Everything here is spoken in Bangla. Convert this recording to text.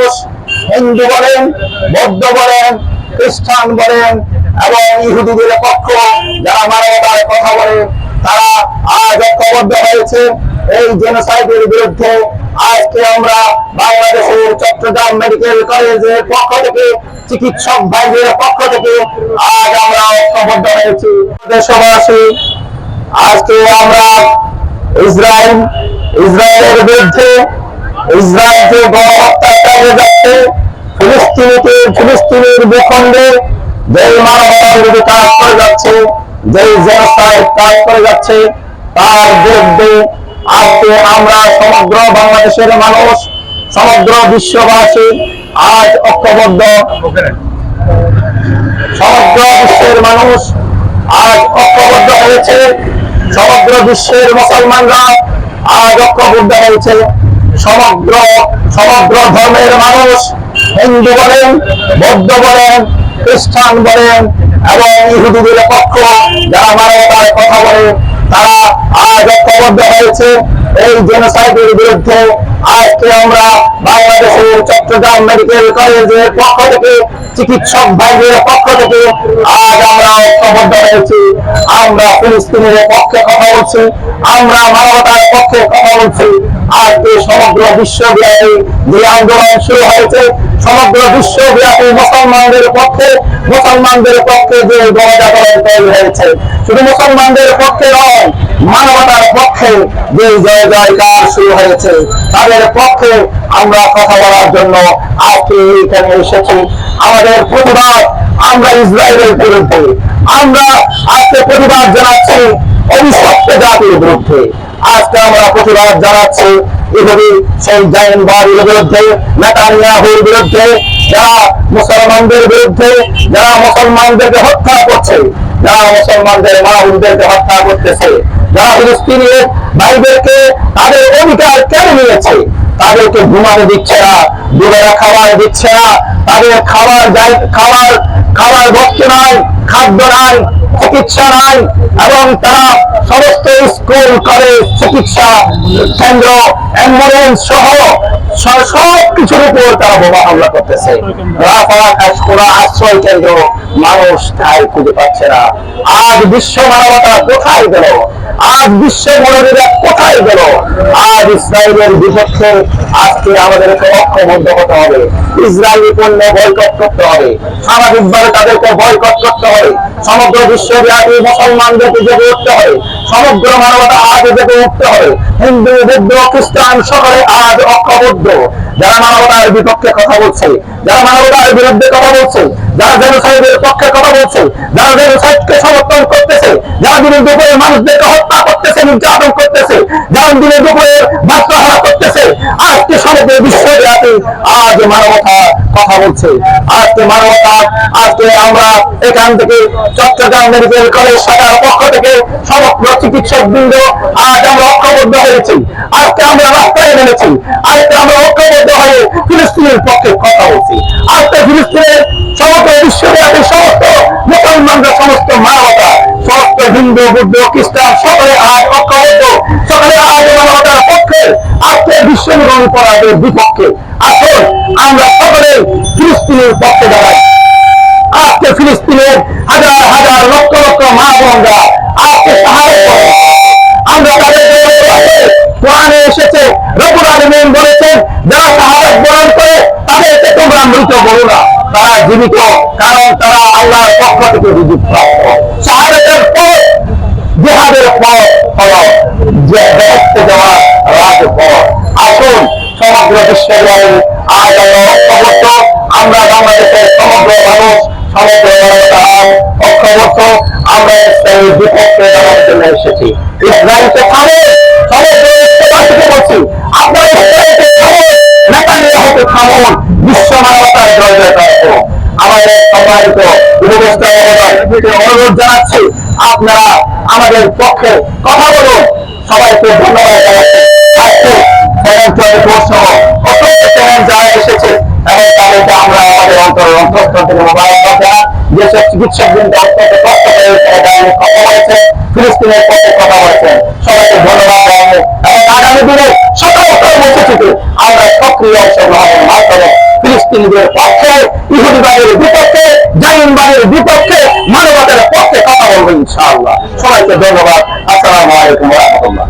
মানুষ, হিন্দু বলেন, বৌদ্ধ বলেন, খ্রিস্টান বলেন এবং ইহুদিদের পক্ষ যারা মানবতার কথা বলে, তারা আজ ঐক্যবদ্ধ হয়েছে এই জেনোসাইডের বিরুদ্ধে। আজকে আমরা বাংলাদেশের চট্টগ্রাম মেডিকেল কলেজের পক্ষ থেকে, চিকিৎসক ভাইদের পক্ষ থেকে আজ আমরা ঐক্যবদ্ধ হয়েছি। দেশবাসী, আজকে আমরা ইসরায়েলের বিরুদ্ধে, ইসরায়েল যে গণহত্যা চালিয়ে যাচ্ছে, ফিলিস্তিনের ভূখণ্ডে যে মানবতার বিরুদ্ধে কাজ করে যাচ্ছে, যে জেনোসাইড কাজ করে যাচ্ছে, তার বিরুদ্ধে আজকে আমরা সমগ্র বাংলাদেশের মানুষ, সমগ্র বিশ্ববাসী আজ ঐক্যবদ্ধ। সমগ্র বিশ্বের মানুষ আজ ঐক্যবদ্ধ হয়েছে, সমগ্র বিশ্বের মুসলমানরা আজ ঐক্যবদ্ধ হয়েছে। সমগ্র ধর্মের মানুষ, হিন্দু বলেন, বৌদ্ধ বলেন, খ্রিস্টান বলেন এবং ইহুদিদের পক্ষ যারা মানবতার কথা বলে, তারা আজ ঐক্যবদ্ধ হয়েছে এই জেনোসাইডের বিরুদ্ধে। আজকে আমরা বাংলাদেশের চট্টগ্রাম মেডিকেল কলেজের পক্ষ থেকে, চিকিৎসক ভাইদের পক্ষ থেকে আজ আমরা ঐক্যবদ্ধ হয়েছি। আমরা ফিলিস্তিনের পক্ষে কথা বলছি, আমরা মানবতার পক্ষে কথা বলছি। আজকে সমগ্র বিশ্বব্যাপী যে আন্দোলন শুরু হয়েছে, সমগ্র বিশ্বব্যাপী মুসলমানদের পক্ষে যে গণজাগরণ তৈরি হয়েছে, শুধু মুসলমানদের পক্ষে নয়, মানবতার পক্ষে যে জয় জয়কার শুরু হয়েছে, তাদের পক্ষে আমরা কথা বলার জন্য আজকে এখানে এসেছি। আমাদের প্রতিবাদ আমরা ইসরায়েলের বিরুদ্ধে, আমরা আজকে প্রতিবাদ জানাচ্ছি অভিশপ্ত জাতির বিরুদ্ধে। আজকে আমরা প্রতিবাদ জানাচ্ছি এভাবে সেই জায়নবাদীর বিরুদ্ধে, নেতানিয়াহুর বিরুদ্ধে, যারা মুসলমানদের বিরুদ্ধে, যারা মুসলমানদেরকে হত্যা করছে, যারা মুসলমানদের মা বোনদেরকে হত্যা করতেছে, যারা ফিলিস্তিনের ভাইদেরকে তাদের অধিকার কেড়ে নিয়েছে, তাদেরকে ঘুমানো দিচ্ছে না, দুবেলা খাবার দিচ্ছে না, তাদের খাবার বস্তু নাই, খাদ্য নাই, চিকিৎসা নাই এবং তারা সমস্ত স্কুল কলেজ, চিকিৎসা কেন্দ্র, অ্যাম্বুলেন্স সহ সবকিছুর উপর তারা বোমা হামলা করতেছে। আশ্রয় কেন্দ্র মানুষ ঠাই খুঁজে পাচ্ছে না। আজ বিশ্ব মানবতা কোথায় গেল? আজ বিশ্ব মনোনীরা কোথায় গেল? আজ ইসরায়েলের বিপক্ষে আজকে আমাদেরকে ঐক্যবদ্ধ হতে হবে। ইসরায়েলি পণ্য বয়কট করতে হবে, সামাজিকভাবে তাদেরকে বয়কট করতে হবে, সমগ্র বিশ্বব্যাপী মুসলমানদেরকে জেগে উঠতে হবে, সমগ্র মানবতা আজ জেগে উঠতে হবে। হিন্দু, বৌদ্ধ, খ্রিস্টান সকলে আজ ঐক্যবদ্ধ। যারা মানবতার বিপক্ষে কথা বলছে, যারা মানবতার বিরুদ্ধে কথা বলছে, যারা জেনোসাইডের পক্ষে কথা বলছে, যারা জেনোসাইডকে সমর্থন করতেছে, যারা দিনের দুপুরে মানুষদেরকে হত্যা করতেছে, নির্যাতন করতেছে, যারা দিনের দুপুরে বাচ্চাহারা করতেছে, আজকে সমগ্র বিশ্বব্যাপী আজ মানবতা কথা বলছে। আজকে আমরা এখান থেকে চট্টগ্রাম মেডিকেল কলেজ শাখার পক্ষ থেকে সমগ্র চিকিৎসক বৃন্দ আজ আমরা ঐক্যবদ্ধ হয়েছি। আজকে আমরা রাস্তায় নেমেছি, আজকে আমরা ঐক্যবদ্ধ হয়ে ফিলিস্তিনের পক্ষে কথা বলছি। আজকে ফিলিস্তিনের সমগ্র বিশ্বব্যাপী সমস্ত মুসলমানরা, সমস্ত মানবতা, সমস্ত হিন্দু, বৌদ্ধ, খ্রিস্টান সকলে আজ ঐক্যবদ্ধ, সকলে আজ মানবতার পক্ষে, আজকে বিশ্ব অপরাধের বিপক্ষে। আসুন আমরা সকলে ফিলিস্তিনের পক্ষে দাঁড়াই। আজকে ফিলিস্তিনের হাজার হাজার লক্ষ লক্ষ মা বোনরা আজকে সাহায্য করে। আমরা তাদের কোরআনে এসেছে, রব্বুল আলামিন বলেছেন, যারা শাহাদাত বরণ করে তাদেরকে তোমরা মৃত বলো না, তারা জীবিত, কারণ তারা আল্লাহর পক্ষ থেকে রিজিক প্রাপ্ত। শাহাদাতের পর জিহাদের পর হলো যে বেহেশতে যাওয়া রাজপথ। আসুন সমগ্র বিশ্বব্যাপী আজ ঐক্যবদ্ধ, আমরা বাংলাদেশের সমগ্র মানুষ, সমগ্র ঐক্যবদ্ধ, আমরা ইসরায়েলের বিপক্ষে দাঁড়ানোর জন্য এসেছি। ইসরায়েলকে থামো, সমগ্র বিশ্ববাসীকে বলছি, আপনারা ইসরায়েলকে থামুন, নেতানিয়াহুকে থামুন, বিশ্ব মানবতার জয় জয়কার করুন। আমাদের সম্মানিত উপদেষ্টা মহোদয়কে অনুরোধ জানাচ্ছি, আপনারা আমাদের পক্ষে কথা বলুন। সবাইকে ধন্যবাদ জানাচ্ছি। যারা এসেছে এবং তাদেরকে আমরা আমাদের অন্তঃস্থল থেকে মোবারকবাদ জানাই। যেসব চিকিৎসক বৃন্দ অত্যন্ত কষ্ট করে কথা বলেছেন, ফিলিস্তিনের পক্ষে কথা বলেছেন, সবাইকে ধন্যবাদ জানাবো এবং আগামী দিনে সকল কর্মসূচিতে আমরা সক্রিয় অংশগ্রহণ করব। ফিলিস্তিনিদের পক্ষে, ইহুদিবাদের বিপক্ষে, জালিমবাদের বিপক্ষে, মানবতার পক্ষে কথা বলবো ইনশাআল্লাহ। সবাইকে ধন্যবাদ। আসসালামু আলাইকুম ওয়া রাহমাতুল্লাহ।